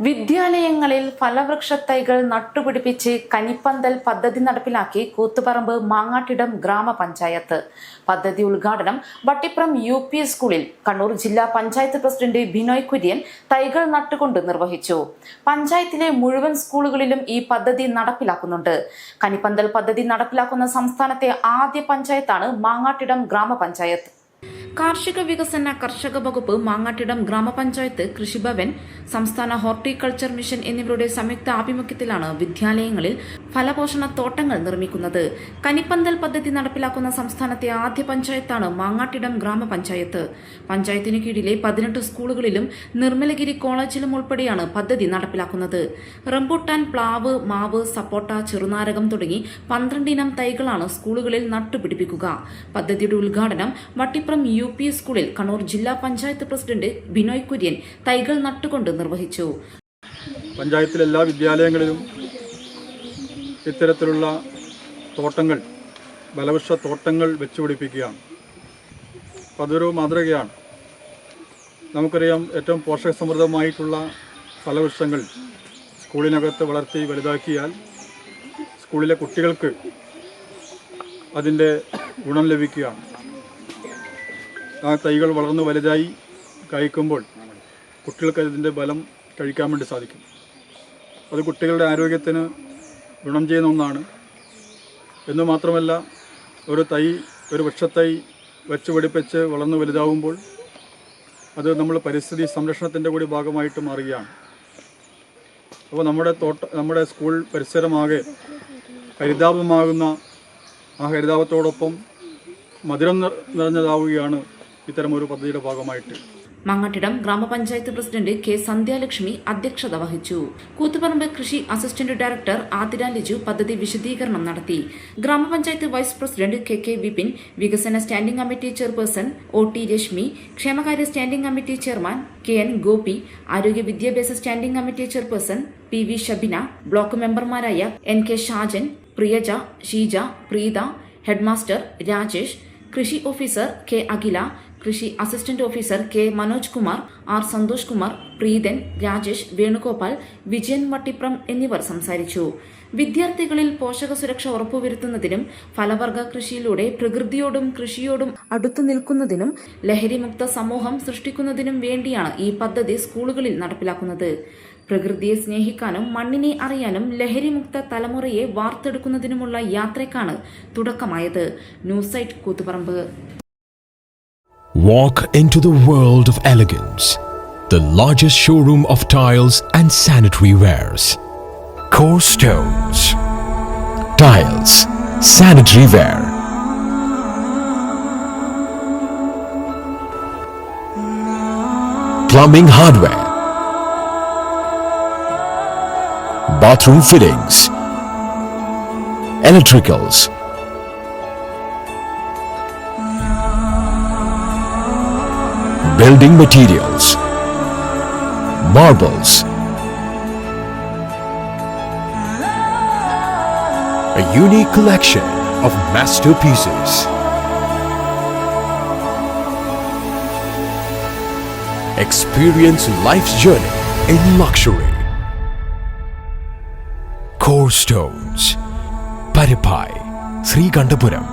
വിദ്യാലയങ്ങളിൽ ഫലവൃക്ഷത്തൈകൾ നട്ടുപിടിപ്പിച്ച് കനിപ്പന്തൽ പദ്ധതി നടപ്പിലാക്കി കൂത്തുപറമ്പ് മാങ്ങാട്ടിടം ഗ്രാമപഞ്ചായത്ത്. പദ്ധതി ഉദ്ഘാടനം വട്ടിപ്രം UP സ്കൂളിൽ കണ്ണൂർ ജില്ലാ പഞ്ചായത്ത് പ്രസിഡന്റ് ബിനോയ് കുര്യൻ തൈകൾ നട്ടുകൊണ്ട് നിർവഹിച്ചു. പഞ്ചായത്തിലെ മുഴുവൻ സ്കൂളുകളിലും ഈ പദ്ധതി നടപ്പിലാക്കുന്നുണ്ട്. കനിപ്പന്തൽ പദ്ധതി നടപ്പിലാക്കുന്ന സംസ്ഥാനത്തെ ആദ്യ പഞ്ചായത്താണ് മാങ്ങാട്ടിടം ഗ്രാമപഞ്ചായത്ത്. കാർഷിക വികസന കർഷക വകുപ്പ്, മാങ്ങാട്ടിടം ഗ്രാമപഞ്ചായത്ത്, കൃഷിഭവൻ, സംസ്ഥാന ഹോർട്ടിക്കൾച്ചർ മിഷൻ എന്നിവരുടെ സംയുക്ത ആഭിമുഖ്യത്തിലാണ് വിദ്യാലയങ്ങളിൽ ഫലപോഷണ തോട്ടങ്ങൾ നിർമ്മിക്കുന്നത്. കനിപ്പന്തൽ പദ്ധതി നടപ്പിലാക്കുന്ന സംസ്ഥാനത്തെ ആദ്യ പഞ്ചായത്താണ് മാങ്ങാട്ടിടം ഗ്രാമപഞ്ചായത്ത്. പഞ്ചായത്തിന് കീഴിലെ 18 സ്കൂളുകളിലും നിർമ്മലഗിരി കോളേജിലും ഉൾപ്പെടെയാണ് പദ്ധതി നടപ്പിലാക്കുന്നത്. റംബൂട്ടാൻ, പ്ലാവ്, മാവ്, സപ്പോട്ട, ചെറുനാരകം തുടങ്ങി 12 ഇനം തൈകളാണ് സ്കൂളുകളിൽ നട്ടുപിടിപ്പിക്കുക. പദ്ധതിയുടെ ഉദ്ഘാടനം വട്ടിപ്രം UP സ്കൂളിൽ കണ്ണൂർ ജില്ലാ പഞ്ചായത്ത് പ്രസിഡന്റ് ബിനോയ് കുര്യൻ തൈകൾ നട്ടുകൊണ്ട് നിർവഹിച്ചു. പഞ്ചായത്തിലെ എല്ലാ വിദ്യാലയങ്ങളിലും ഇത്തരത്തിലുള്ള തോട്ടങ്ങൾ, ഫലവൃക്ഷ തോട്ടങ്ങൾ വെച്ചുപിടിപ്പിക്കുകയാണ്. അതൊരു മാതൃകയാണ്. നമുക്കറിയാം, ഏറ്റവും പോഷകസമൃദ്ധമായിട്ടുള്ള ഫലവൃക്ഷങ്ങൾ സ്കൂളിനകത്ത് വളർത്തി വലുതാക്കിയാൽ സ്കൂളിലെ കുട്ടികൾക്ക് അതിൻ്റെ ഗുണം ലഭിക്കുകയാണ്. ആ തൈകൾ വളർന്നു വലുതായി കഴിക്കുമ്പോൾ കുട്ടികൾക്ക് അതിൻ്റെ ബലം കഴിക്കാൻ വേണ്ടി സാധിക്കും. അത് കുട്ടികളുടെ ആരോഗ്യത്തിന് ഗുണം ചെയ്യുന്ന ഒന്നാണ്. എന്നു മാത്രമല്ല, ഒരു വൃക്ഷത്തൈ വെച്ച് പിടിപ്പിച്ച് വളർന്നു വലുതാവുമ്പോൾ അത് നമ്മൾ പരിസ്ഥിതി സംരക്ഷണത്തിൻ്റെ കൂടി ഭാഗമായിട്ട് മാറുകയാണ്. അപ്പോൾ നമ്മുടെ സ്കൂൾ പരിസരമാകെ ഹരിതാപമാകുന്ന ആ ഹരിതാപത്തോടൊപ്പം മധുരം നിറഞ്ഞതാവുകയാണ് ഇത്തരമൊരു പദ്ധതിയുടെ ഭാഗമായിട്ട്. മാങ്ങാട്ടിടം ഗ്രാമപഞ്ചായത്ത് പ്രസിഡന്റ് K. സന്ധ്യാലക്ഷ്മി അധ്യക്ഷത വഹിച്ചു. കൂത്തുപറമ്പ് കൃഷി അസിസ്റ്റന്റ് ഡയറക്ടർ ആതിര ലിജു പദ്ധതി വിശദീകരണം നടത്തി. ഗ്രാമപഞ്ചായത്ത് വൈസ് പ്രസിഡന്റ് KK വിപിൻ, വികസന standing committee chairperson OT Reshmi, ക്ഷേമകാര്യ standing committee chairman KN Gopi, ആരോഗ്യ വിദ്യാഭ്യാസ standing committee chairperson PV Shabina, block മെമ്പർമാരായ NK ഷാജൻ, പ്രിയജ, ഷീജ, പ്രീത, ഹെഡ്മാസ്റ്റർ രാജേഷ്, കൃഷി ഓഫീസർ K. അഖില, കൃഷി assistant officer K. Manoj Kumar, R. Santhosh Kumar, Preethan, Rajesh, Venugopal, Vijayan Vattipram എന്നിവർ സംസാരിച്ചു. വിദ്യാർത്ഥികളിൽ പോഷക സുരക്ഷ ഉറപ്പുവരുത്തുന്നതിനും ഫലവർഗ കൃഷിയിലൂടെ പ്രകൃതിയോടും കൃഷിയോടും അടുത്തു നിൽക്കുന്നതിനും ലഹരിമുക്ത സമൂഹം സൃഷ്ടിക്കുന്നതിനും വേണ്ടിയാണ് ഈ പദ്ധതി സ്കൂളുകളിൽ നടപ്പിലാക്കുന്നത്. പ്രകൃതിയെ സ്നേഹിക്കാനും മണ്ണിനെ അറിയാനും ലഹരിമുക്ത തലമുറയെ വാർത്തെടുക്കുന്നതിനുമുള്ള യാത്രയ്ക്കാണ് തുടക്കമായത്. News site Koothuparamba. Walk into the world of elegance. The largest showroom of tiles and sanitary wares. Core Stones. Tiles, sanitary ware. Plumbing hardware. Bathroom fittings. Electricals. Building materials. Marbles. A unique collection of masterpieces. Experience life's journey in luxury. Core Stones, Paripai, Srikandapuram.